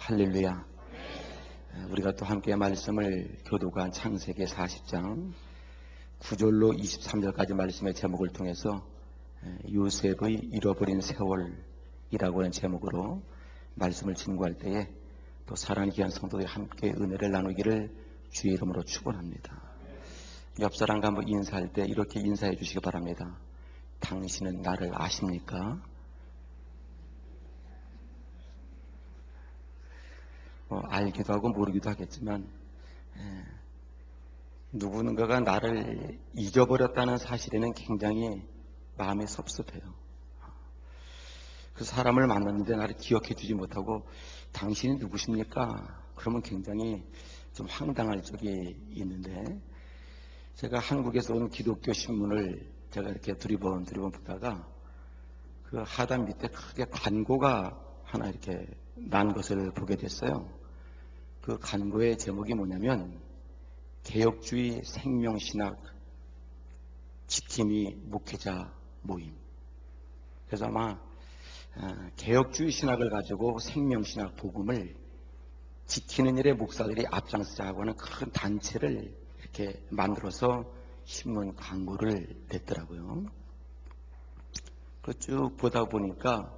할렐루야. 우리가 또 함께 말씀을 교도관 창세기 40장 9절로 23절까지 말씀의 제목을 통해서 요셉의 잃어버린 세월이라고 하는 제목으로 말씀을 진구할 때에 또 사랑하는 귀한 성도들이 함께 은혜를 나누기를 주의 이름으로 축원합니다. 옆 사람과 한번 인사할 때 이렇게 인사해 주시기 바랍니다. 당신은 나를 아십니까? 알기도 하고 모르기도 하겠지만 누군가가 나를 잊어버렸다는 사실에는 굉장히 마음이 섭섭해요. 그 사람을 만났는데 나를 기억해 주지 못하고 당신이 누구십니까? 그러면 굉장히 좀 황당할 적이 있는데, 제가 한국에서 온 기독교 신문을 제가 이렇게 두리번 보다가 그 하단 밑에 크게 간고가 하나 이렇게 난 것을 보게 됐어요. 그 간고의 제목이 뭐냐면 개혁주의 생명신학 지킴이 목회자 모임. 그래서 아마 개혁주의 신학을 가지고 생명신학 복음을 지키는 일에 목사들이 앞장서자고 하는 큰 단체를 이렇게 만들어서 신문 광고를 냈더라고요. 그 쭉 보다 보니까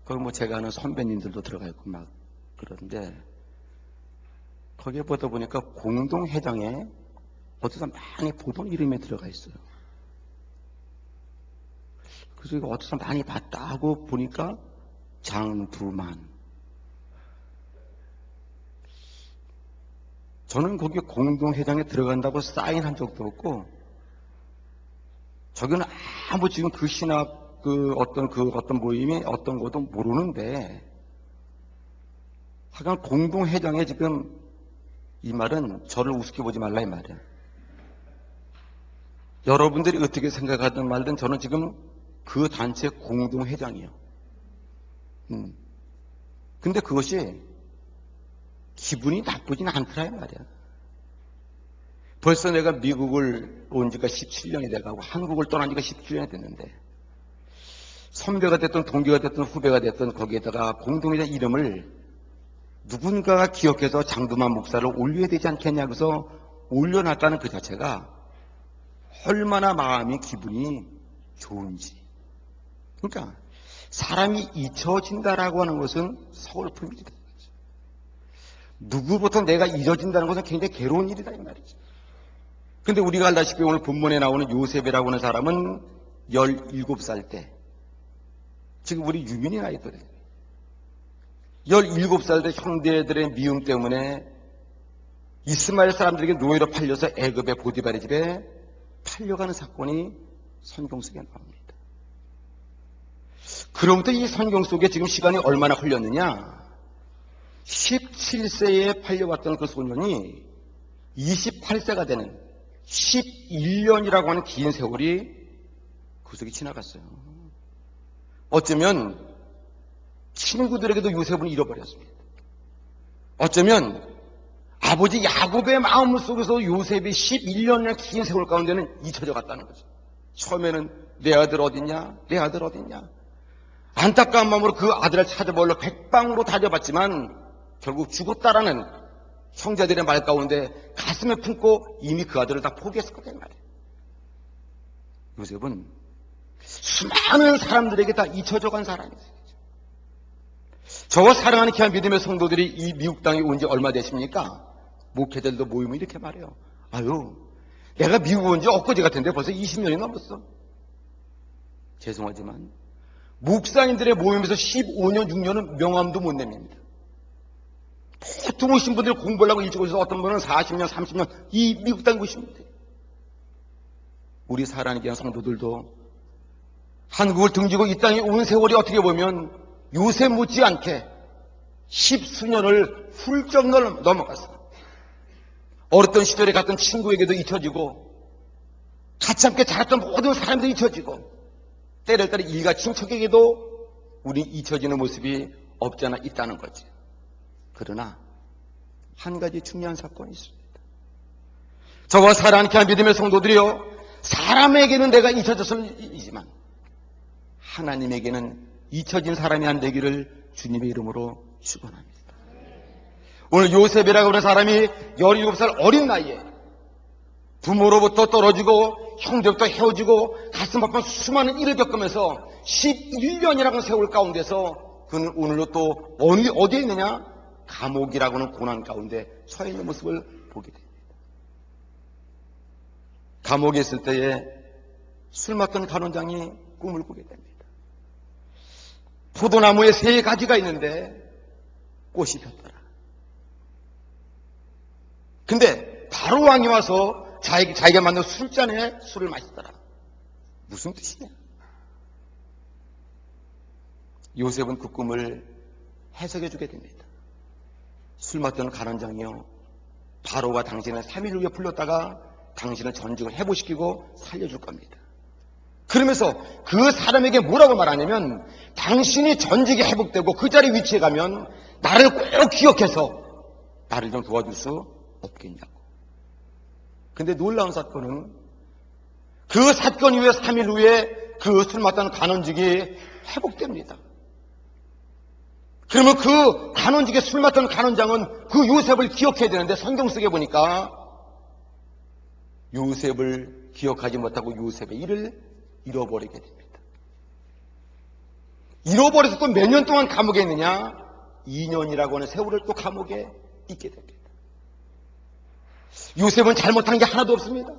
거기 뭐 제가 아는 선배님들도 들어가 있고 막 그런데, 거기에 보다 보니까 공동회장에 어디서 많이 보던 이름이 들어가 있어요. 그래서 이거 어디서 많이 봤다 하고 보니까 장두만. 저는 거기 공동회장에 들어간다고 사인한 적도 없고, 저기는 아무 지금 그 신학 어떤 모임이 어떤 것도 모르는데, 하여간 공동회장에 지금 이 말은 저를 우습게 보지 말라 이 말이야. 여러분들이 어떻게 생각하든 말든 저는 지금 그 단체 공동회장이요. 근데 그것이 기분이 나쁘진 않더라 이 말이야. 벌써 내가 미국을 온 지가 17년이 돼가고 한국을 떠난 지가 17년이 됐는데, 선배가 됐든 동기가 됐든 후배가 됐든 거기에다가 공동회장 이름을 누군가가 기억해서 장두만 목사를 올려야 되지 않겠냐 그래서 올려놨다는 그 자체가 얼마나 마음이 기분이 좋은지. 그러니까 사람이 잊혀진다라고 하는 것은 서글픔이다. 누구부터 내가 잊어진다는 것은 굉장히 괴로운 일이다 이 말이죠. 근데 우리가 알다시피 오늘 본문에 나오는 요셉이라고 하는 사람은 17살 때, 지금 우리 유민이 나이 또래, 17살 때 형제들의 미움 때문에 이스마엘 사람들에게 노예로 팔려서 애굽의 보디발의 집에 팔려가는 사건이 성경 속에 나옵니다. 그로부터 이 성경 속에 지금 시간이 얼마나 흘렸느냐, 17세에 팔려왔던 그 소년이 28세가 되는 11년이라고 하는 긴 세월이 그 속에 지나갔어요. 어쩌면 친구들에게도 요셉은 잃어버렸습니다. 어쩌면 아버지 야곱의 마음 속에서 요셉이 11년의 긴 세월 가운데는 잊혀져 갔다는 거죠. 처음에는 내 아들 어딨냐? 내 아들 어딨냐? 안타까운 마음으로 그 아들을 찾아보려 백방으로 다녀봤지만 결국 죽었다라는 형제들의 말 가운데 가슴에 품고 이미 그 아들을 다 포기했을 거다 이 말이에요. 요셉은 수많은 사람들에게 다 잊혀져 간 사람이에요. 저와 사랑하는 귀한 믿음의 성도들이 이 미국 땅에 온 지 얼마 되십니까? 목회자들도 모이면 이렇게 말해요. 아유, 내가 미국 온 지 엊그제 같은데 벌써 20년이 넘었어. 죄송하지만 목사님들의 모임에서 15년, 6년은 명함도 못 냅니다. 보통 오신 분들이 공부를 하고 일찍 오셔서 어떤 분은 40년, 30년 이 미국 땅에 오십니다. 우리 사랑하는 귀한 성도들도 한국을 등지고 이 땅에 온 세월이 어떻게 보면 요셉 못지않게 10수년을 훌쩍 넘어갔어요. 어렸던 시절에 갔던 친구에게도 잊혀지고, 같이 함께 자랐던 모든 사람들이 잊혀지고, 때를 따라 일가 친척에게도 우리 잊혀지는 모습이 없지 않아 있다는 거지. 그러나 한 가지 중요한 사건이 있습니다. 저와 사랑하는 귀한 믿음의 성도들이요, 사람에게는 내가 잊혀졌을 일이지만 하나님에게는 잊혀진 사람이 안 되기를 주님의 이름으로 축원합니다. 오늘 요셉이라고 하는 사람이 17살 어린 나이에 부모로부터 떨어지고 형제부터 헤어지고 가슴 아픈 수많은 일을 겪으면서 11년이라는 세월 가운데서 그는 오늘로 또 어디에 있느냐? 감옥이라고 하는 고난 가운데 처해 있는 모습을 보게 됩니다. 감옥에 있을 때에 술 맡던 간원장이 꿈을 꾸게 됩니다. 포도나무에 3가지가 있는데 꽃이 폈더라. 근데 바로 왕이 와서 자기가 만든 술잔에 술을 마시더라. 무슨 뜻이냐? 요셉은 그 꿈을 해석해 주게 됩니다. 술 맡던 간원장이요, 바로가 당신을 3일 후에 불렀다가 당신을 전직을 해보시키고 살려줄 겁니다. 그러면서 그 사람에게 뭐라고 말하냐면, 당신이 전직이 회복되고 그 자리 위치에 가면 나를 꼭 기억해서 나를 좀 도와줄 수 없겠냐고. 근데 놀라운 사건은 그 사건 이후에 3일 후에 그 술 맡던 간원직이 회복됩니다. 그러면 그 간원직에 술 맡던 간원장은 그 요셉을 기억해야 되는데 성경 속에 보니까 요셉을 기억하지 못하고 요셉의 일을 잃어버리게 됩니다. 잃어버려서 또 몇 년 동안 감옥에 있느냐? 2년이라고 하는 세월을 또 감옥에 있게 됩니다. 요셉은 잘못한 게 하나도 없습니다.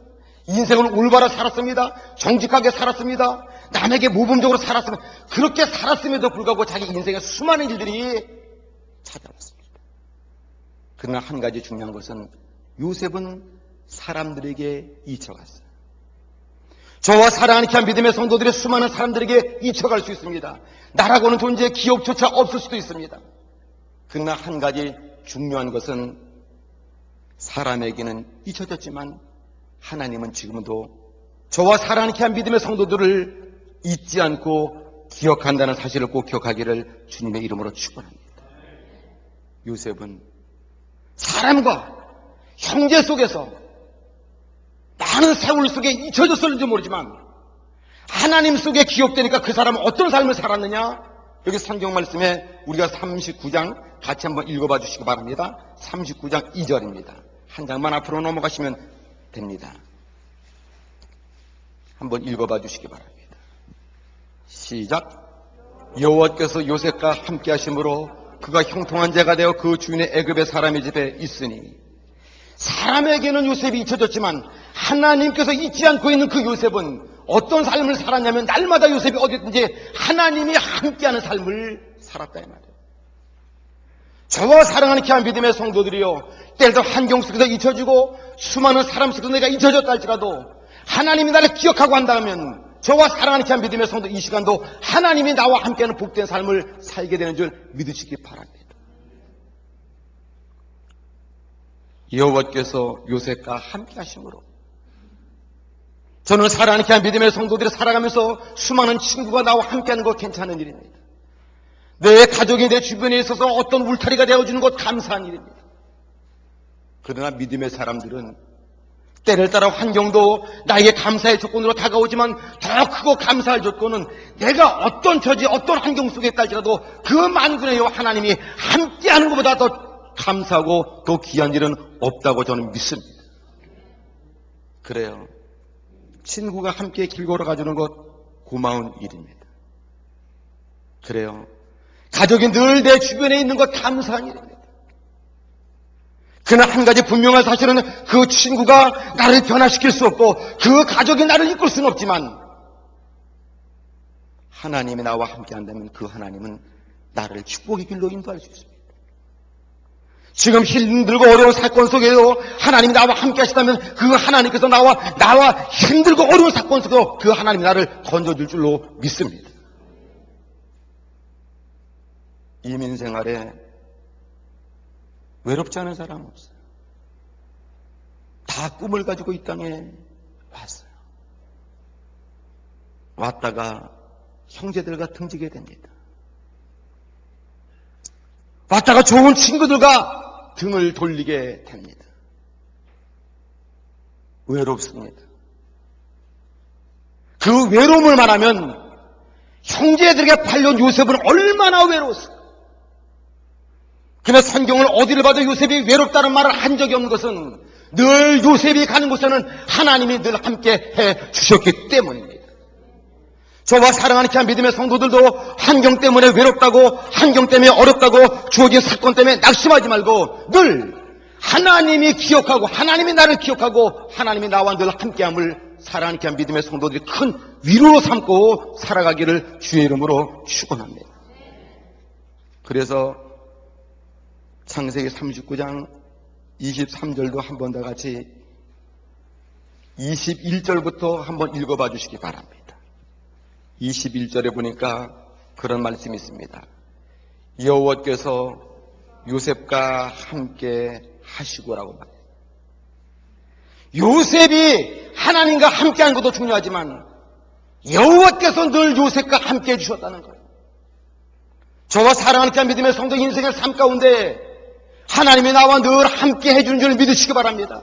인생을 올바로 살았습니다. 정직하게 살았습니다. 남에게 모범적으로 살았습니다. 그렇게 살았음에도 불구하고 자기 인생에 수많은 일들이 찾아왔습니다. 그러나 한 가지 중요한 것은 요셉은 사람들에게 잊혀갔어요. 저와 사랑하는 귀한 믿음의 성도들의 수많은 사람들에게 잊혀갈 수 있습니다. 나라고는 존재의 기억조차 없을 수도 있습니다. 그러나 한 가지 중요한 것은 사람에게는 잊혀졌지만 하나님은 지금도 저와 사랑하는 귀한 믿음의 성도들을 잊지 않고 기억한다는 사실을 꼭 기억하기를 주님의 이름으로 축원합니다. 요셉은 사람과 형제 속에서 많은 세월 속에 잊혀졌을지 모르지만 하나님 속에 기억되니까 그 사람은 어떤 삶을 살았느냐? 여기 성경 말씀에 우리가 39장 같이 한번 읽어봐 주시기 바랍니다. 39장 2절입니다. 한 장만 앞으로 넘어가시면 됩니다. 한번 읽어봐 주시기 바랍니다. 시작. 여호와께서 요셉과 함께 하심으로 그가 형통한 자가 되어 그 주인의 애굽의 사람의 집에 있으니, 사람에게는 요셉이 잊혀졌지만 하나님께서 잊지 않고 있는 그 요셉은 어떤 삶을 살았냐면 날마다 요셉이 어디든지 하나님이 함께하는 삶을 살았다 이 말이에요. 저와 사랑하는 귀한 믿음의 성도들이요, 때로도 환경 속에서 잊혀지고 수많은 사람 속에서 내가 잊혀졌다 할지라도 하나님이 나를 기억하고 한다면 저와 사랑하는 귀한 믿음의 성도 이 시간도 하나님이 나와 함께하는 복된 삶을 살게 되는 줄 믿으시기 바랍니다. 여호와께서 요셉과 함께 하심으로, 저는 사랑하는 귀한 믿음의 성도들이 살아가면서 수많은 친구가 나와 함께하는 것 괜찮은 일입니다. 내 가족이 내 주변에 있어서 어떤 울타리가 되어주는 것 감사한 일입니다. 그러나 믿음의 사람들은 때를 따라 환경도 나에게 감사의 조건으로 다가오지만 더 크고 감사할 조건은 내가 어떤 처지 어떤 환경 속에 있다할지라도 그 만군의 여호와 하나님이 함께하는 것보다 더 감사하고 더 귀한 일은 없다고 저는 믿습니다. 그래요, 친구가 함께 길 걸어가주는 것 고마운 일입니다. 그래요, 가족이 늘 내 주변에 있는 것 감사한 일입니다. 그러나 한 가지 분명한 사실은 그 친구가 나를 변화시킬 수 없고 그 가족이 나를 이끌 수는 없지만 하나님이 나와 함께 한다면 그 하나님은 나를 축복의 길로 인도할 수 있습니다. 지금 힘들고 어려운 사건 속에도 하나님이 나와 함께 하시다면 그 하나님께서 나와 힘들고 어려운 사건 속에도 그 하나님이 나를 건져줄 줄로 믿습니다. 이민 생활에 외롭지 않은 사람 없어요. 다 꿈을 가지고 이 땅에 왔어요. 왔다가 형제들과 등지게 됩니다. 왔다가 좋은 친구들과 등을 돌리게 됩니다. 외롭습니다. 그 외로움을 말하면 형제들에게 팔려온 요셉은 얼마나 외로웠어요. 그러나 성경을 어디를 봐도 요셉이 외롭다는 말을 한 적이 없는 것은 늘 요셉이 가는 곳에는 하나님이 늘 함께 해 주셨기 때문입니다. 저와 사랑하는 귀한 믿음의 성도들도 환경 때문에 외롭다고, 환경 때문에 어렵다고, 주어진 사건 때문에 낙심하지 말고 늘 하나님이 기억하고, 하나님이 나를 기억하고, 하나님이 나와 늘 함께함을 사랑하는 귀한 믿음의 성도들이 큰 위로로 삼고 살아가기를 주의 이름으로 축원합니다. 그래서 창세기 39장 23절도 한 번 더 같이 21절부터 한번 읽어봐 주시기 바랍니다. 21절에 보니까 그런 말씀이 있습니다. 여호와께서 요셉과 함께 하시고라고 말해요. 요셉이 하나님과 함께한 것도 중요하지만 여호와께서 늘 요셉과 함께 해주셨다는 거예요. 저와 사랑하는 믿음의 성도 인생의 삶 가운데 하나님이 나와 늘 함께 해주는 줄 믿으시기 바랍니다.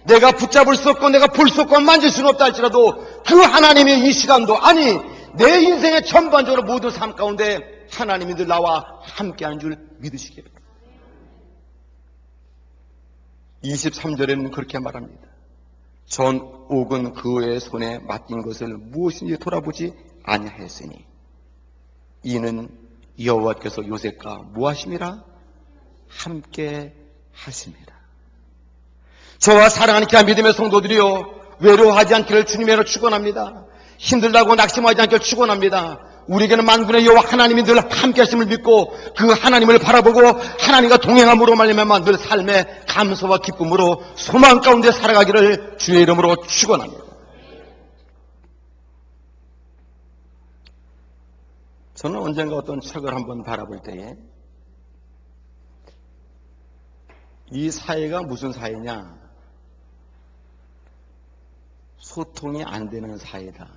내가 붙잡을 수 없고 내가 볼 수 없고 만질 수는 없다 할지라도 그 하나님의 이 시간도, 아니 내 인생의 전반적으로 모든 삶 가운데 하나님이 늘 나와 함께하는 줄 믿으시기 바랍니다. 23절에는 그렇게 말합니다. 전 옥은 그의 손에 맡긴 것을 무엇인지 돌아보지 아니하였으니 이는 여호와께서 요셉과 무엇이니라 함께 하십니다. 저와 사랑하는 귀한 믿음의 성도들이요, 외로워하지 않기를 주님으로 축원합니다. 힘들다고 낙심하지 않기를 축원합니다. 우리에게는 만군의 여호와 하나님이 늘 함께 하심을 믿고 그 하나님을 바라보고 하나님과 동행함으로 말미암아 늘 삶의 감사와 기쁨으로 소망 가운데 살아가기를 주의 이름으로 축원합니다. 저는 언젠가 어떤 책을 한번 바라볼 때에 이 사회가 무슨 사회냐? 소통이 안 되는 사회다.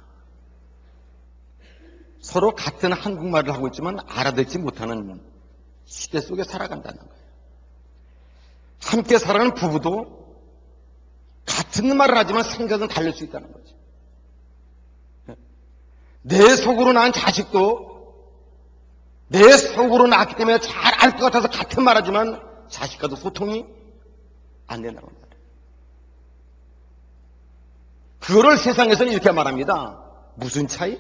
서로 같은 한국말을 하고 있지만 알아듣지 못하는 시대 속에 살아간다는 거예요. 함께 살아가는 부부도 같은 말을 하지만 생각은 다를 수 있다는 거죠. 내 속으로 낳은 자식도 내 속으로 낳았기 때문에 잘 알 것 같아서 같은 말 하지만 자식과도 소통이 안 된다고 말해요. 그거를 세상에서는 이렇게 말합니다. 무슨 차이?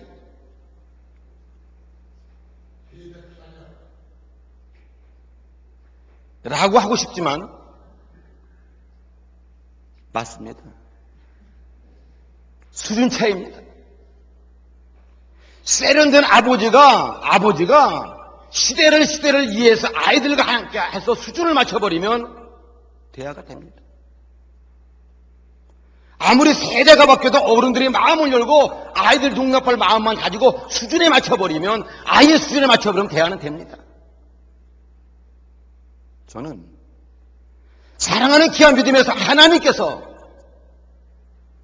라고 하고 싶지만 맞습니다. 수준 차이입니다. 세련된 아버지가 시대를 이해해서 아이들과 함께 해서 수준을 맞춰버리면 대화가 됩니다. 아무리 세대가 바뀌어도 어른들이 마음을 열고 아이들 용납할 마음만 가지고 수준에 맞춰버리면, 아이의 수준에 맞춰버리면 대화는 됩니다. 저는 사랑하는 귀한 믿음에서 하나님께서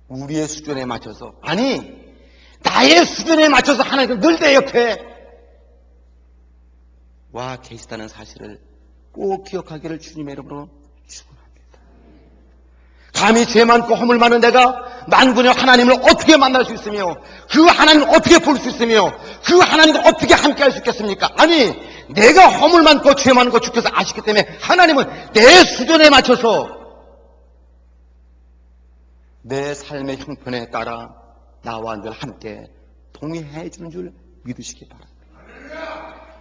우리의 수준에 맞춰서, 아니 나의 수준에 맞춰서 하나님께서 늘 내 옆에 와 계시다는 사실을 꼭 기억하기를 주님의 이름으로 축원합니다. 감히 죄 많고 허물 많은 내가 만군의 하나님을 어떻게 만날 수 있으며 그 하나님을 어떻게 볼 수 있으며 그 하나님과 어떻게 함께 할 수 있겠습니까? 아니 내가 허물 많고 죄 많은 거 주께서 아시기 때문에 하나님은 내 수준에 맞춰서 내 삶의 형편에 따라 나와 늘 함께 동의해 주는 줄 믿으시기 바랍니다.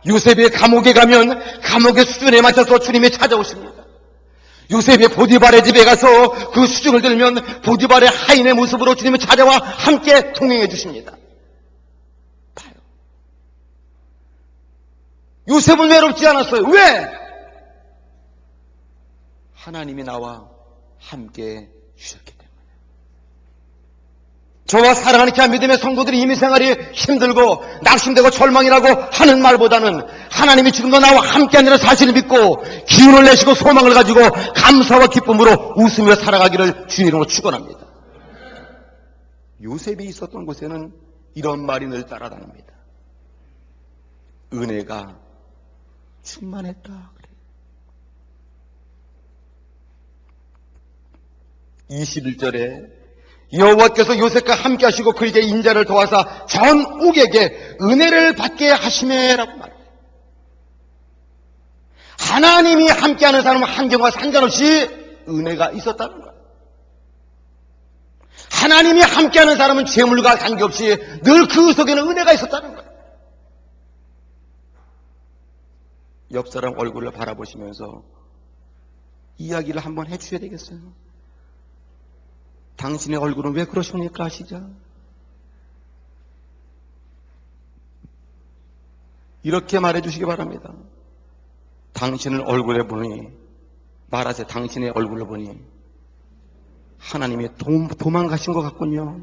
요셉이 감옥에 가면 감옥의 수준에 맞춰서 주님이 찾아오십니다. 요셉이 보디발의 집에 가서 그 수준을 들면 보디발의 하인의 모습으로 주님이 찾아와 함께 동행해 주십니다. 봐요. 요셉은 외롭지 않았어요. 왜? 하나님이 나와 함께 주셨기 때문에. 저와 사랑하는 귀한 믿음의 성도들이 이미 생활이 힘들고 낙심되고 절망이라고 하는 말보다는 하나님이 지금도 나와 함께하는 사실을 믿고 기운을 내시고 소망을 가지고 감사와 기쁨으로 웃으며 살아가기를 주의 이름으로 축원합니다. 요셉이 있었던 곳에는 이런 말이 늘 따라다닙니다. 은혜가 충만했다. 21절에 여호와께서 요셉과 함께 하시고 그에게 인자를 도와서 전 옥에게 은혜를 받게 하시매라고 말해요. 하나님이 함께하는 사람은 환경과 상관없이 은혜가 있었다는 거예요. 하나님이 함께하는 사람은 재물과 관계없이 늘 그 속에는 은혜가 있었다는 거예요. 옆 사람 얼굴을 바라보시면서 이야기를 한번 해주셔야 되겠어요. 당신의 얼굴은 왜 그러십니까? 아시죠? 이렇게 말해주시기 바랍니다. 당신을 얼굴에 보니, 말하세요. 당신의 얼굴을 보니 하나님이 도망가신 것 같군요.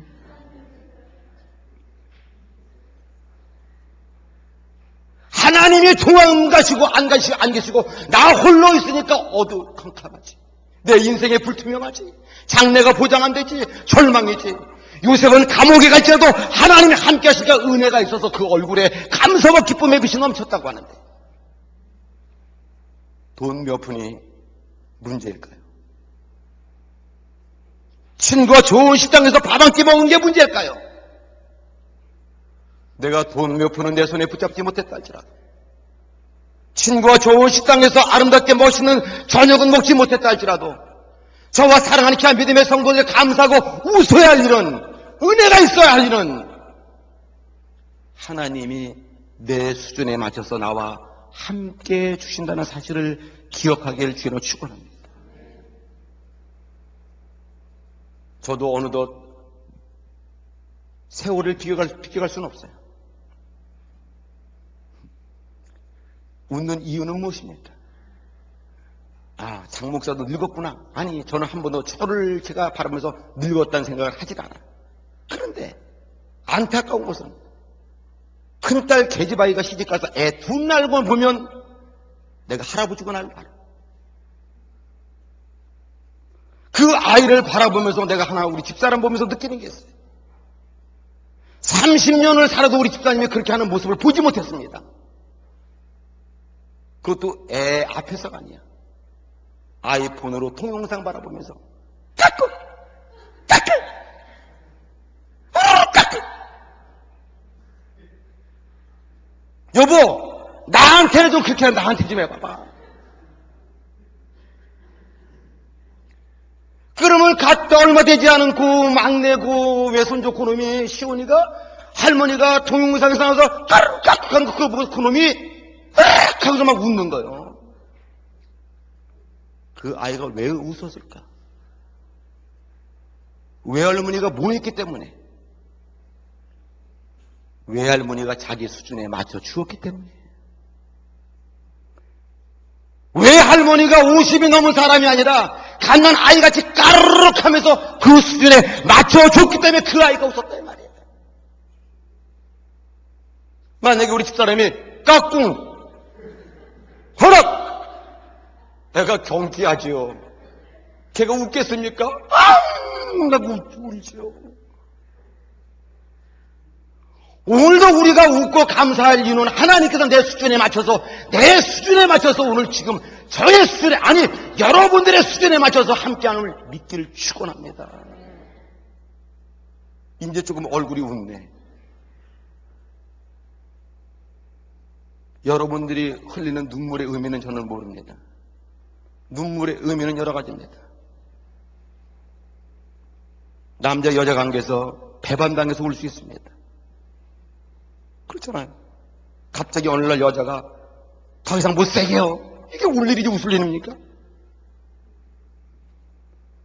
하나님이 도망가시고 안 계시고 나 홀로 있으니까 어두컴컴하지. 내 인생에 불투명하지. 장래가 보장 안 되지. 절망이지. 요셉은 감옥에 갈지라도 하나님이 함께 하시니까 은혜가 있어서 그 얼굴에 감사와 기쁨의 빛이 넘쳤다고 하는데, 돈 몇 푼이 문제일까요? 친구와 좋은 식당에서 밥 한 끼 먹은 게 문제일까요? 내가 돈 몇 푼은 내 손에 붙잡지 못했다 할지라도, 친구와 좋은 식당에서 아름답게 멋있는 저녁은 먹지 못했다 할지라도, 저와 사랑하는 귀한 믿음의 성도들 감사하고 웃어야 할 일은, 은혜가 있어야 할 일은, 하나님이 내 수준에 맞춰서 나와 함께 주신다는 사실을 기억하기를 주님으로 축원합니다. 저도 어느덧 세월을 비껴갈 수는 없어요. 웃는 이유는 무엇입니까? 아, 장 목사도 늙었구나. 아니, 저는 한 번도 저를 제가 바라보면서 늙었다는 생각을 하질 않아요. 그런데 안타까운 것은 큰딸 계집아이가 시집가서 애 둘 날만 보면 내가 할아버지구나 알아. 그 아이를 바라보면서 내가 하나 우리 집사람 보면서 느끼는 게 있어요. 30년을 살아도 우리 집사님이 그렇게 하는 모습을 보지 못했습니다. 그것도 애 앞에서가 아니야. 아이폰으로 동영상 바라보면서 까꿍 까꿍 까꿍. 여보, 나한테는 좀 그렇게 하면 나한테 좀 해봐봐. 그러면 갔다 얼마 되지 않은 그 막내고 외손 좋고 놈이 시온이가 할머니가 동영상에서 나와서 까꿍 하는 그거 보고 그 놈이 악 하고서 막 웃는 거예요. 그 아이가 왜 웃었을까? 외할머니가 뭐 했기 때문에, 외할머니가 자기 수준에 맞춰 주었기 때문에, 외할머니가 50이 넘은 사람이 아니라 갓난 아이같이 까르륵 하면서 그 수준에 맞춰줬기 때문에 그 아이가 웃었다 이 말이에요. 만약에 우리 집사람이 까꿍 허락, 애가 경기하지요. 걔가 웃겠습니까? 라고 울지요. 오늘도 우리가 웃고 감사할 이유는 하나님께서 내 수준에 맞춰서 오늘 지금 저의 수준에, 아니 여러분들의 수준에 맞춰서 함께함을 믿기를 축원합니다. 이제 조금 얼굴이 웃네. 여러분들이 흘리는 눈물의 의미는 저는 모릅니다. 눈물의 의미는 여러 가지입니다. 남자 여자 관계에서 배반당해서 울 수 있습니다. 그렇잖아요. 갑자기 어느 날 여자가 더 이상 못 살게요. 이게 울 일이지 웃을 일입니까?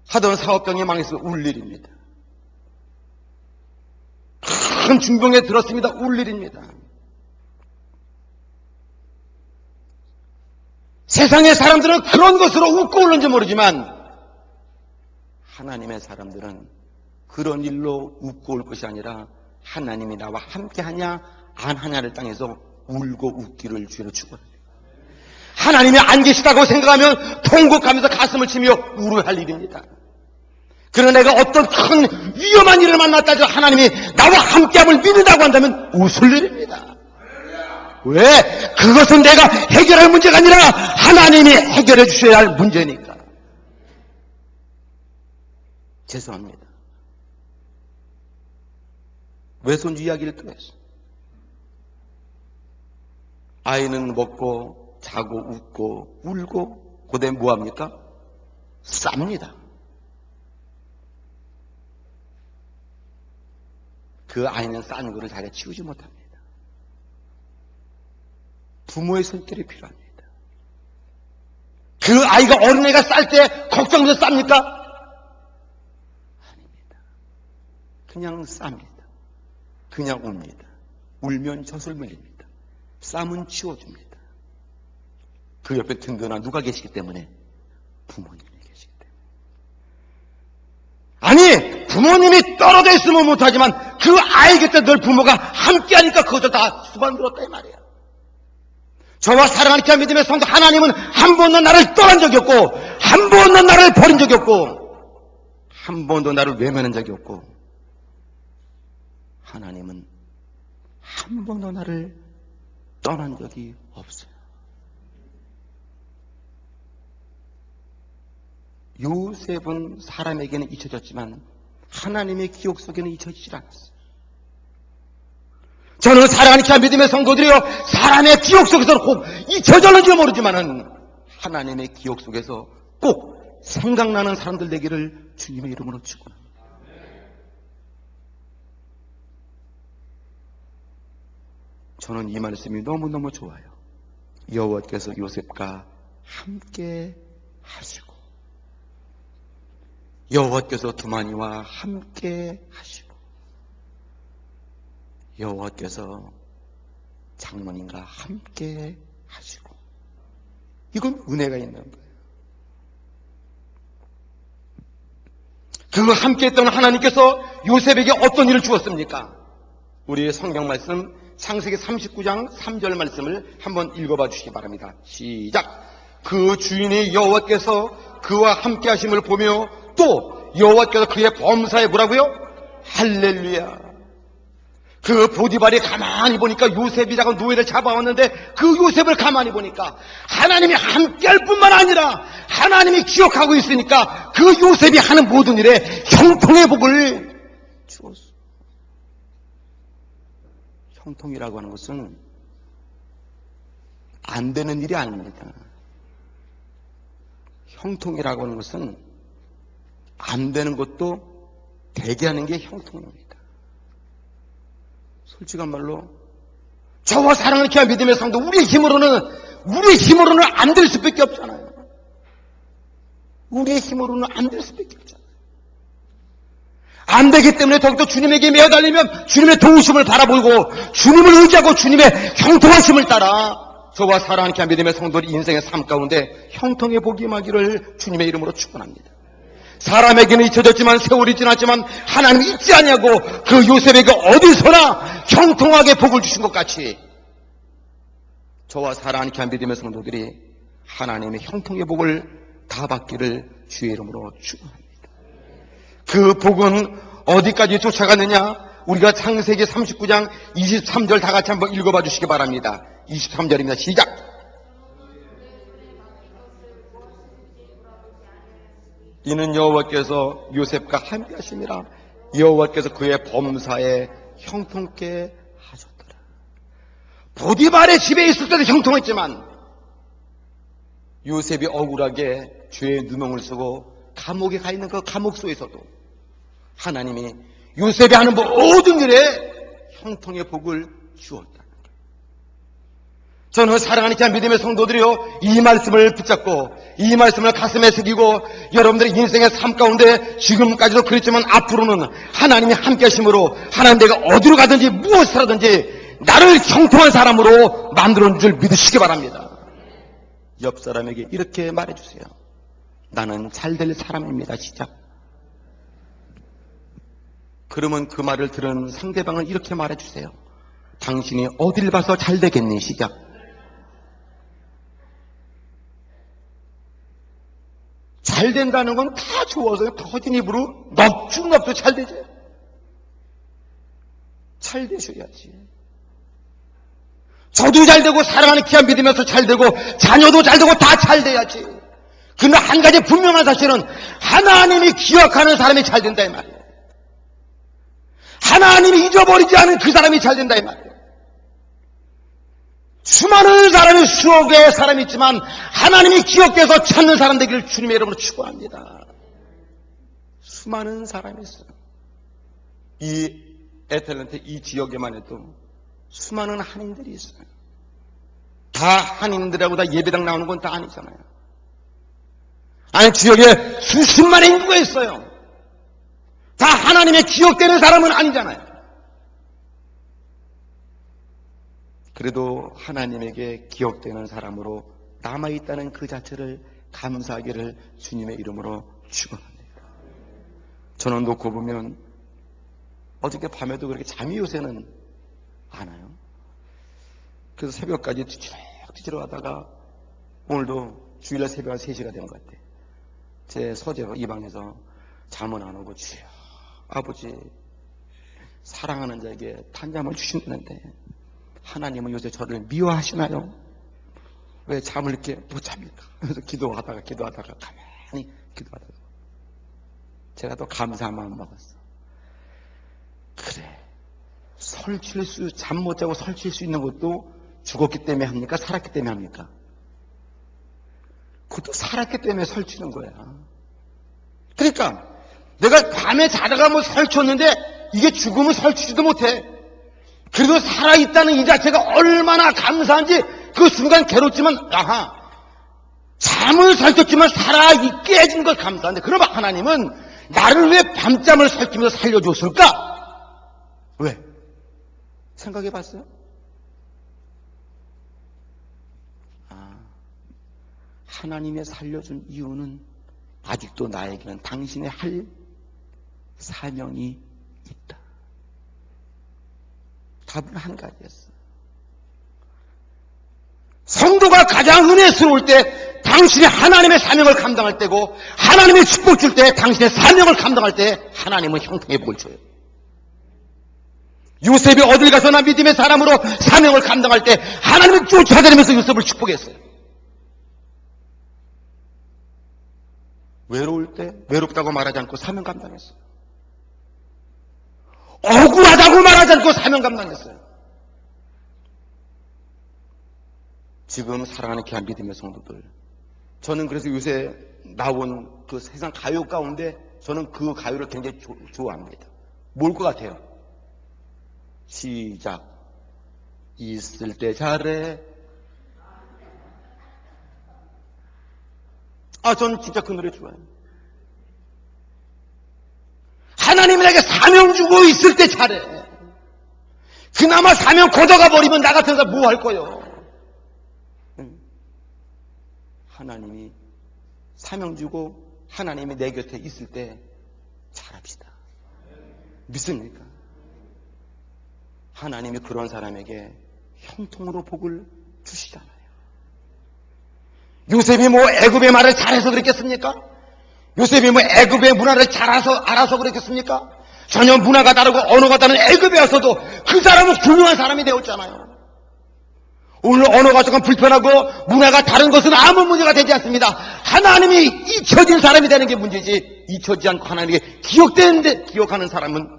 하던 사업장이 망해서 울 일입니다. 큰 중병에 들었습니다. 울 일입니다. 세상의 사람들은 그런 것으로 웃고 울는지 모르지만 하나님의 사람들은 그런 일로 웃고 울 것이 아니라 하나님이 나와 함께하냐 안 하냐를 땅에서 울고 웃기를 주로 축원합니다. 하나님이 안 계시다고 생각하면 통곡하면서 가슴을 치며 울어야 할 일입니다. 그러나 내가 어떤 큰 위험한 일을 만났다 해서 하나님이 나와 함께함을 믿는다고 한다면 웃을 일입니다. 왜? 그것은 내가 해결할 문제가 아니라 하나님이 해결해 주셔야 할 문제니까. 죄송합니다. 외손주 이야기를 또 했어. 아이는 먹고 자고 웃고 울고 그다음에 뭐합니까? 쌉니다. 그 아이는 싼 거를 자기가 치우지 못합니다. 부모의 손길이 필요합니다. 그 아이가 어린애가 쌀 때 걱정돼서 쌉니까? 아닙니다. 그냥 쌉니다. 그냥 웁니다. 울면 젖을 흘립니다. 쌈은 치워줍니다. 그 옆에 든든한 누가 계시기 때문에? 부모님이 계시기 때문에. 아니, 부모님이 떨어져 있으면 못하지만 그 아이 곁에 늘 부모가 함께하니까 그것도 다 수반들었다 이 말이야. 저와 사랑하는 자 믿음의 성도, 하나님은 한 번도 나를 떠난 적이 없고, 한 번도 나를 버린 적이 없고, 한 번도 나를 외면한 적이 없고, 하나님은 한 번도 나를 떠난 적이 없어요. 요셉은 사람에게는 잊혀졌지만 하나님의 기억 속에는 잊혀지질 않았어요. 저는 사랑하는 자 믿음의 성도들이요, 사람의 기억 속에서는 꼭 잊혀졌는지 모르지만은 하나님의 기억 속에서 꼭 생각나는 사람들 되기를 주님의 이름으로 축원합니다. 저는 이 말씀이 너무너무 좋아요. 여호와께서 요셉과 함께 하시고, 여호와께서 두마니와 함께 하시고, 여호와께서 장로님과 함께 하시고, 이건 은혜가 있는 거예요. 그 함께 했던 하나님께서 요셉에게 어떤 일을 주었습니까? 우리의 성경 말씀 창세기 39장 3절 말씀을 한번 읽어봐 주시기 바랍니다. 시작. 그 주인이 여호와께서 그와 함께 하심을 보며 또 여호와께서 그의 범사에 뭐라고요? 할렐루야. 그 보디발이 가만히 보니까 요셉이라고 노예를 잡아왔는데 그 요셉을 가만히 보니까 하나님이 함께할 뿐만 아니라 하나님이 기억하고 있으니까 그 요셉이 하는 모든 일에 형통의 복을 주었어. 형통이라고 하는 것은 안 되는 일이 아닙니다. 형통이라고 하는 것은 안 되는 것도 되게 하는 게 형통입니다. 솔직한 말로 저와 사랑하는 귀한 믿음의 성도, 우리의 힘으로는 안 될 수밖에 없잖아요. 우리의 힘으로는 안 될 수밖에 없잖아요. 안 되기 때문에 더욱더 주님에게 매어달리면 주님의 도우심을 바라보고 주님을 의지하고 주님의 형통하심을 따라 저와 사랑하는 귀한 믿음의 성도들이 인생의 삶 가운데 형통의 복이 임하기를 주님의 이름으로 축원합니다. 사람에게는 잊혀졌지만 세월이 지났지만 하나님이 잊지 않냐고 그 요셉에게 어디서나 형통하게 복을 주신 것 같이 저와 사랑하는 귀한 믿음의 성도들이 하나님의 형통의 복을 다 받기를 주의 이름으로 축원합니다. 그 복은 어디까지 쫓아갔느냐? 우리가 창세기 39장 23절 다 같이 한번 읽어봐 주시기 바랍니다. 23절입니다. 시작. 이는 여호와께서 요셉과 함께 하심이라. 여호와께서 그의 범사에 형통케 하셨더라. 보디발의 집에 있을 때도 형통했지만 요셉이 억울하게 죄의 누명을 쓰고 감옥에 가 있는 그 감옥소에서도 하나님이 요셉이 하는 모든 일에 형통의 복을 주었다는 거예요. 저는 사랑하는 자 믿음의 성도들이요, 이 말씀을 붙잡고 이 말씀을 가슴에 새기고 여러분들의 인생의 삶 가운데 지금까지도 그랬지만 앞으로는 하나님이 함께 하심으로 하나님 내가 어디로 가든지 무엇을 하든지 나를 형통한 사람으로 만들어준 줄 믿으시기 바랍니다. 옆 사람에게 이렇게 말해주세요. 나는 잘될 사람입니다. 시작. 그러면 그 말을 들은 상대방은 이렇게 말해주세요. 당신이 어딜 봐서 잘 되겠니? 시작. 잘 된다는 건 다 좋아서 터진 입으로 넙죽넙죽 잘 되지. 잘 되셔야지. 저도 잘 되고 사랑하는 귀한 믿으면서 잘 되고 자녀도 잘 되고 다 잘 돼야지. 그러나 한 가지 분명한 사실은 하나님이 기억하는 사람이 잘 된다 이 말이에요. 하나님이 잊어버리지 않은 그 사람이 잘 된다 이 말이에요. 수많은 사람이 수억 개의 사람이 있지만 하나님이 기억돼서 찾는 사람 되기를 주님의 이름으로 축원합니다. 수많은 사람이 있어요. 이 애틀랜타 이 지역에만 해도 수많은 한인들이 있어요. 다 한인들하고 다 예배당 나오는 건 다 아니잖아요. 아니 지역에 수십만의 인구가 있어요. 다 하나님의 기억되는 사람은 아니잖아요. 그래도 하나님에게 기억되는 사람으로 남아있다는 그 자체를 감사하기를 주님의 이름으로 축원합니다. 저는 놓고 보면 어저께 밤에도 그렇게 잠이 요새는 안 와요. 그래서 새벽까지 뒤치러 가다가 오늘도 주일날 새벽 한 3시가 된 것 같아요. 제 서재로 이 방에서 잠은 안 오고 주여 아버지 사랑하는 자에게 탄잠을 주신다는데 하나님은 요새 저를 미워하시나요? 왜 잠을 이렇게 못 잡니까? 그래서 기도하다가 가만히 기도하다가 제가 또 감사한 마음 먹었어. 그래 잠 못 자고 설칠 수 있는 것도 죽었기 때문에 합니까? 살았기 때문에 합니까? 그것도 살았기 때문에 설치는 거야. 그러니까 내가 밤에 자다가 뭐 설쳤는데 이게 죽으면 설치지도 못해. 그래도 살아있다는 이 자체가 얼마나 감사한지 그 순간 괴롭지만 잠을 설쳤지만 살아있게 해준 것 감사한데 그럼 하나님은 나를 왜 밤잠을 설치면서 살려줬을까? 왜? 생각해 봤어요? 하나님의 살려준 이유는 아직도 나에게는 당신의 할 사명이 있다. 답은 한 가지였어. 성도가 가장 은혜스러울 때 당신이 하나님의 사명을 감당할 때고 하나님의 축복 줄 때 당신의 사명을 감당할 때 하나님은 형통의 복을 줘요. 요셉이 어딜 가서나 믿음의 사람으로 사명을 감당할 때 하나님은 쫓아다니면서 요셉을 축복했어요. 외로울 때 외롭다고 말하지 않고 사명 감당했어요. 억울하다고 말하지 않고 사명 감당했어요. 지금 사랑하는 귀한 믿음의 성도들, 저는 그래서 요새 나온 그 세상 가요 가운데 저는 그 가요를 굉장히 좋아합니다. 뭘 것 같아요? 시작. 있을 때 잘해. 저는 진짜 그 노래 좋아해요. 하나님이 내게 사명 주고 있을 때 잘해. 그나마 사명 거저가 버리면 나 같은 사람 뭐 할 거요? 하나님이 사명 주고 하나님이 내 곁에 있을 때 잘합시다. 믿습니까? 하나님이 그런 사람에게 형통으로 복을 주시잖아요. 요셉이 뭐 애굽의 말을 잘해서 그랬겠습니까? 요셉이 뭐 애굽의 문화를 잘 알아서 그랬겠습니까? 전혀 문화가 다르고 언어가 다른 애굽에 와서도 그 사람은 훌륭한 사람이 되었잖아요. 오늘 언어가 조금 불편하고 문화가 다른 것은 아무 문제가 되지 않습니다. 하나님이 잊혀진 사람이 되는 게 문제지, 잊혀지지 않고 하나님에게 기억되는데 기억하는 사람은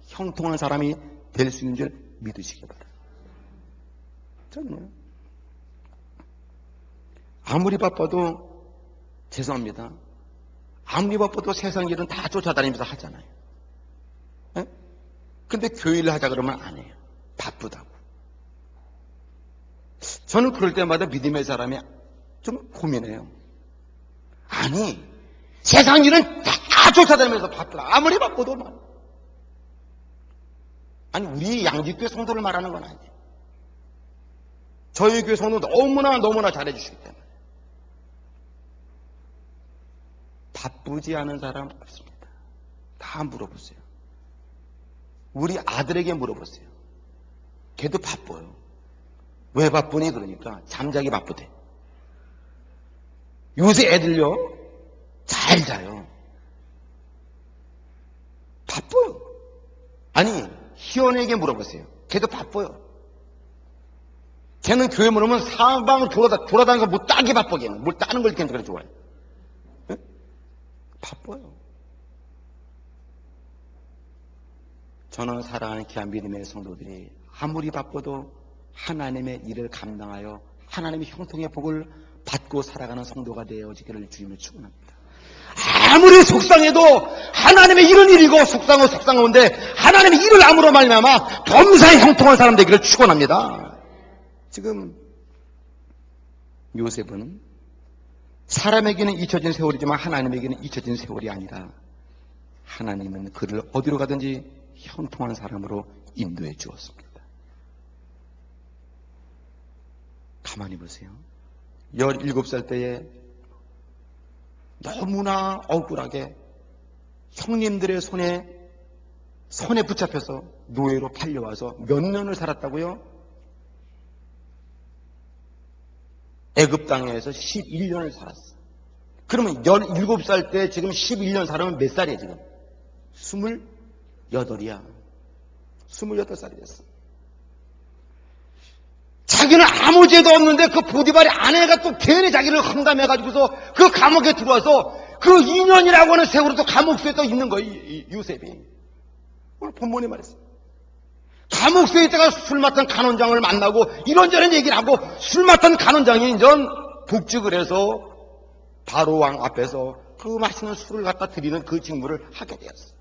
형통한 사람이 될 수 있는 줄 믿으시기 바랍니다. 저는 아무리 바빠도 죄송합니다. 아무리 바빠도 세상 일은 다 쫓아다니면서 하잖아요. 네? 근데 교회를 하자 그러면 안 해요. 바쁘다고. 저는 그럴 때마다 믿음의 사람이 좀 고민해요. 아니, 세상 일은 다 쫓아다니면서 바쁘다. 아무리 바빠도 말. 아니, 우리 양지교회 성도를 말하는 건 아니에요. 저희 교회 성도 너무나 잘해주시기 때문에. 바쁘지 않은 사람 없습니다. 다 물어보세요. 우리 아들에게 물어보세요. 걔도 바빠요. 왜 바쁘니? 그러니까 잠자기 바쁘대. 요새 애들요 잘 자요. 바빠요. 아니 희원에게 물어보세요. 걔도 바빠요. 걔는 교회 물으면 사방을 돌아다니면서 뭐 따기 바빠. 걔는 뭘 따는 걸 걔는 그래 좋아해요. 네? 바빠요. 저는 사랑하는 귀한 믿음의 성도들이 아무리 바빠도 하나님의 일을 감당하여 하나님의 형통의 복을 받고 살아가는 성도가 되어지기를 주님을 축원합니다. 아무리 속상해도 하나님의 일은 일이고 속상한데 하나님의 일을 아무로 말미암아 범사에 형통한 사람 되기를 축원합니다. 지금 요셉은 사람에게는 잊혀진 세월이지만 하나님에게는 잊혀진 세월이 아니라 하나님은 그를 어디로 가든지 형통한 사람으로 인도해 주었습니다. 가만히 보세요. 17살 때에 너무나 억울하게 형님들의 손에 붙잡혀서 노예로 팔려와서 몇 년을 살았다고요? 애굽 땅에서 11년을 살았어. 그러면 17살 때 지금 11년 살으면 몇 살이야 지금? 28이야. 28살이 됐어. 자기는 아무 죄도 없는데 그 보디발의 아내가 또 괜히 자기를 험담해가지고서 그 감옥에 들어와서 그 2년이라고 하는 세월을 또 감옥수에 또 있는 거예요. 요셉이. 오늘 본문에 말했어요. 감옥수에 있다가 술 맡은 간원장을 만나고 이런저런 얘기를 하고 술 맡은 간원장이 이제 복직을 해서 바로 왕 앞에서 그 맛있는 술을 갖다 드리는 그 직무를 하게 되었어요.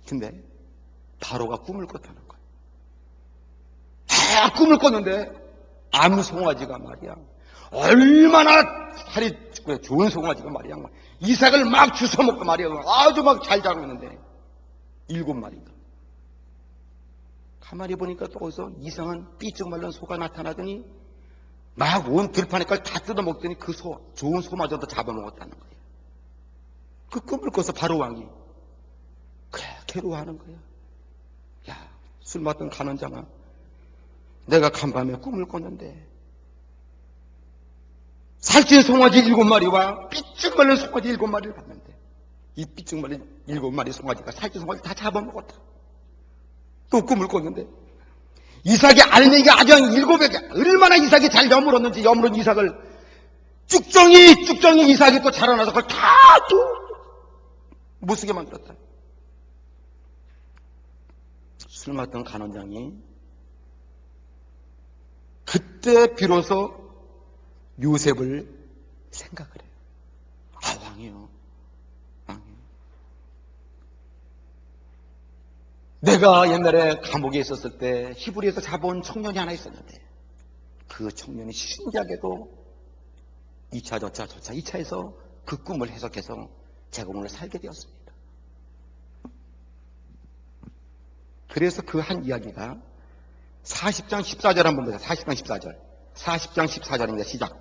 근데 바로가 꿈을 꿨다는 거예요. 다 꿈을 꿨는데 암송아지가 말이야. 얼마나 살이 좋은 송아지가 말이야. 이삭을 막 주워먹고 말이야. 아주 막 잘 자고 있는데 7마리가. 가만히 보니까 또 거기서 이상한 삐쩍 말른 소가 나타나더니 막 온 들판에까지 다 뜯어먹더니 그 좋은 소마저도 잡아먹었다는 거예요. 그 꿈을 꿔서 바로 왕이 그래 괴로워하는 거야. 야, 술 맡던 간원장아, 내가 간밤에 꿈을 꿨는데 살찐 송아지 7마리와 삐쩍 말린 송아지 7마리를 봤는데 이 삐쩍 말린 7마리 송아지가 살찐 송아지 다 잡아먹었다. 또 꿈을 꿨는데 이삭의 알맹이가 아주 7개, 얼마나 이삭이 잘 여물었는지 여물은 이삭을 쭉정이 이삭이 또 자라나서 그걸 다 또 못쓰게 만들었다. 술 맡던 간원장이 그때 비로소 요셉을 생각을 해요. 아, 왕이요. 내가 옛날에 감옥에 있었을 때 히브리에서 잡아온 청년이 하나 있었는데 그 청년이 신기하게도 2차 저차 2차에서 그 꿈을 해석해서 제가 오늘 살게 되었습니다. 그래서 그 한 이야기가 40장 14절 한번 보세요. 40장 14절. 40장 14절입니다. 시작.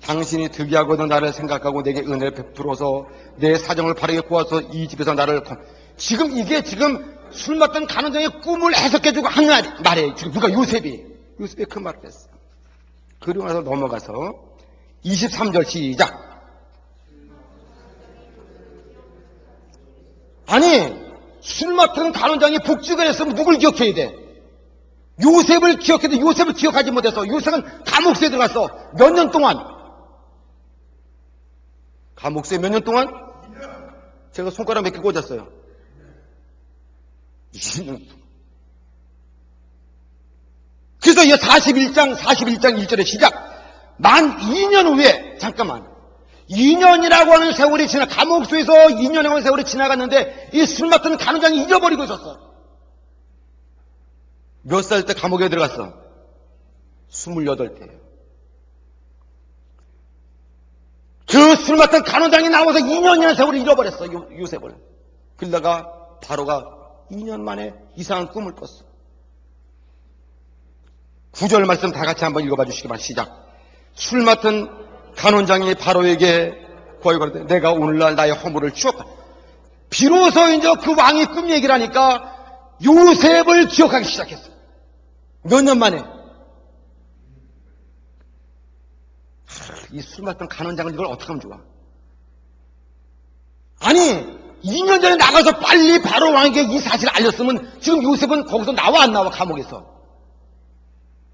당신이 득이하고도 나를 생각하고 내게 은혜를 베풀어서 내 사정을 바르게 구워서 이 집에서 나를 지금 이게 지금 술 맡던 간원장의 꿈을 해석해주고 한 말이에요. 지금 누가 요셉이 그 말을 했어요. 그리고 나서 넘어가서 23절 시작. 아니 술 맡은 간원장이 복직을 했으면 누굴 기억해야 돼? 요셉을 기억해도 요셉을 기억하지 못해서 요셉은 감옥수에 들어갔어. 몇 년 동안? 감옥수에 몇 년 동안? 제가 손가락 몇 개 꽂았어요. 20년 동안. 그래서 이 41장 1절에 시작. 만 2년 후에 잠깐만 2년이라고 하는 세월이 감옥수에서 2년이라고 하는 세월이 지나갔는데 이 술 맡은 간원장이 잊어버리고 있었어. 몇 살 때 감옥에 들어갔어? 28대예요. 그 술 맡은 간원장이 나와서 2년이라는 세월을 잃어버렸어. 요셉을. 그러다가 바로가 2년 만에 이상한 꿈을 꿨어. 9절 말씀 다 같이 한번 읽어봐 주시기 바랍니다. 시작. 술 맡은 간원장이 바로에게 고하기를 내가 오늘날 나의 허물을 주었다. 비로소 이제 그 왕이 꿈 얘기를 하니까 요셉을 기억하기 시작했어. 몇 년 만에. 이 술 맡던 간원장은 이걸 어떻게 하면 좋아? 아니 2년 전에 나가서 빨리 바로 왕에게 이 사실을 알렸으면 지금 요셉은 거기서 나와 안 나와? 감옥에서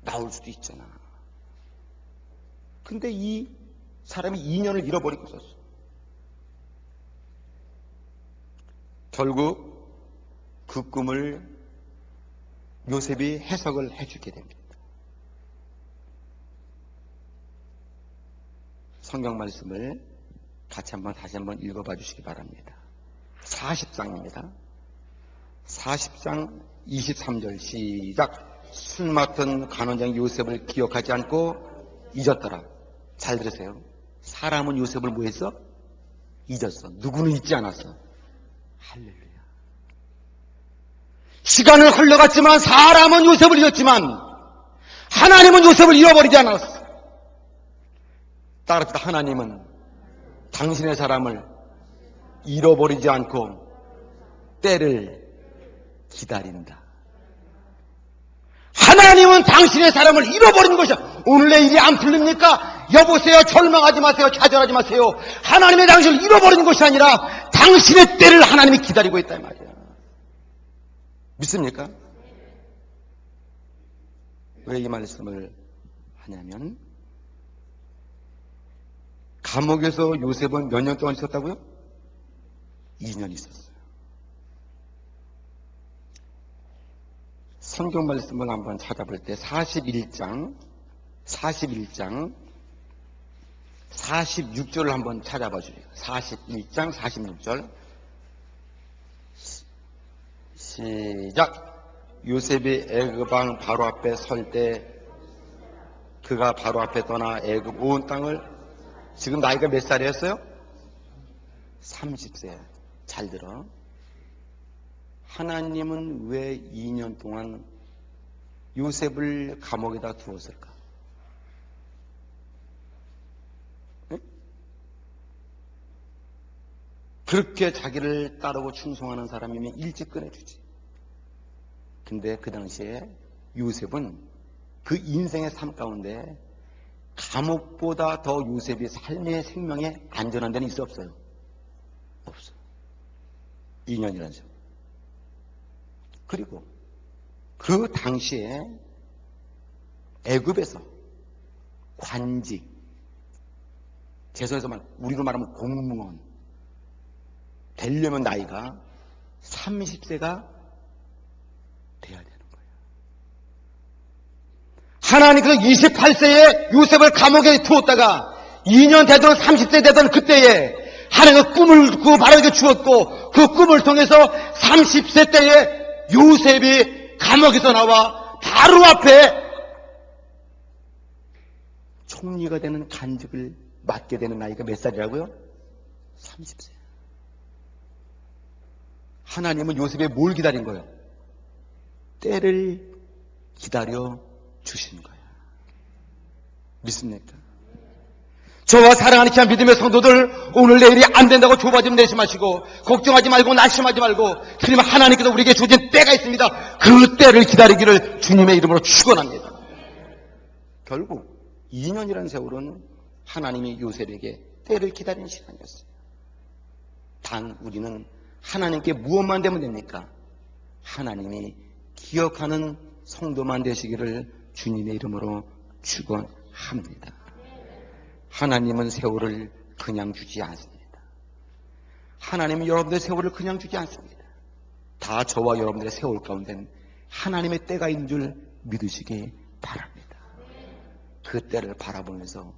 나올 수도 있잖아. 근데 이 사람이 2년을 잃어버리고 있었어. 결국 그 꿈을 요셉이 해석을 해주게 됩니다. 성경 말씀을 다시 한번 읽어봐 주시기 바랍니다. 40장입니다. 40장 23절 시작. 술 맡은 간원장 요셉을 기억하지 않고 잊었더라. 잘 들으세요. 사람은 요셉을 뭐 했어? 잊었어. 누구는 잊지 않았어. 할렐루야. 시간은 흘러갔지만 사람은 요셉을 잊었지만 하나님은 요셉을 잃어버리지 않았어. 따라서 하나님은 당신의 사람을 잃어버리지 않고 때를 기다린다. 하나님은 당신의 사람을 잃어버리는 것이야. 오늘 내 일이 안 풀립니까? 여보세요. 절망하지 마세요. 좌절하지 마세요. 하나님의 당신을 잃어버리는 것이 아니라 당신의 때를 하나님이 기다리고 있다 이 말이야. 믿습니까? 왜 이 말씀을 하냐면 감옥에서 요셉은 몇 년 동안 있었다고요? 2년 있었어요. 성경 말씀을 한번 찾아볼 때 41장 46절을 한번 찾아봐 주세요. 41장 46절 시작. 요셉이 애굽 왕 바로 앞에 설 때 그가 바로 앞에 떠나 애굽 온 땅을, 지금 나이가 몇 살이었어요? 30세. 잘 들어. 하나님은 왜 2년 동안 요셉을 감옥에다 두었을까? 네? 그렇게 자기를 따르고 충성하는 사람이면 일찍 꺼내주지. 근데 그 당시에 요셉은 그 인생의 삶 가운데 감옥보다 더 요셉이 삶의 생명에 안전한 데는 있어 없어요? 없어. 2년이라는 세월. 그리고 그 당시에 애굽에서 관직, 제서에서 우리로 말하면 공무원 되려면 나이가 30세가 돼야 되는 거예요. 하나님께서 28세에 요셉을 감옥에 두었다가 2년 되던 30세 되던 그때에 하나님의 꿈을 그 바로에게 주었고 그 꿈을 통해서 30세 때에 요셉이 감옥에서 나와 바로 앞에 총리가 되는 간직을 맡게 되는 나이가 몇 살이라고요? 30세. 하나님은 요셉의 뭘 기다린 거예요? 때를 기다려 주신 거예요. 믿습니까? 저와 사랑하는 귀한 믿음의 성도들, 오늘 내일이 안 된다고 조바심 내지 마시고 걱정하지 말고 낙심하지 말고, 그러면 하나님께서 우리에게 주신 때가 있습니다. 그 때를 기다리기를 주님의 이름으로 축원합니다. 결국 2년이라는 세월은 하나님이 요셉에게 때를 기다리는 시간이었어요. 단 우리는 하나님께 무엇만 되면 됩니까? 하나님이 기억하는 성도만 되시기를 주님의 이름으로 축원합니다. 하나님은 세월을 그냥 주지 않습니다. 하나님은 여러분들의 세월을 그냥 주지 않습니다. 다 저와 여러분들의 세월 가운데는 하나님의 때가 있는 줄 믿으시기 바랍니다. 그 때를 바라보면서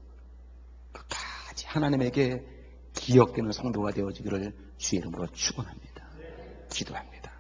끝까지 하나님에게 기억되는 성도가 되어지기를 주의 이름으로 축원합니다. 기도합니다.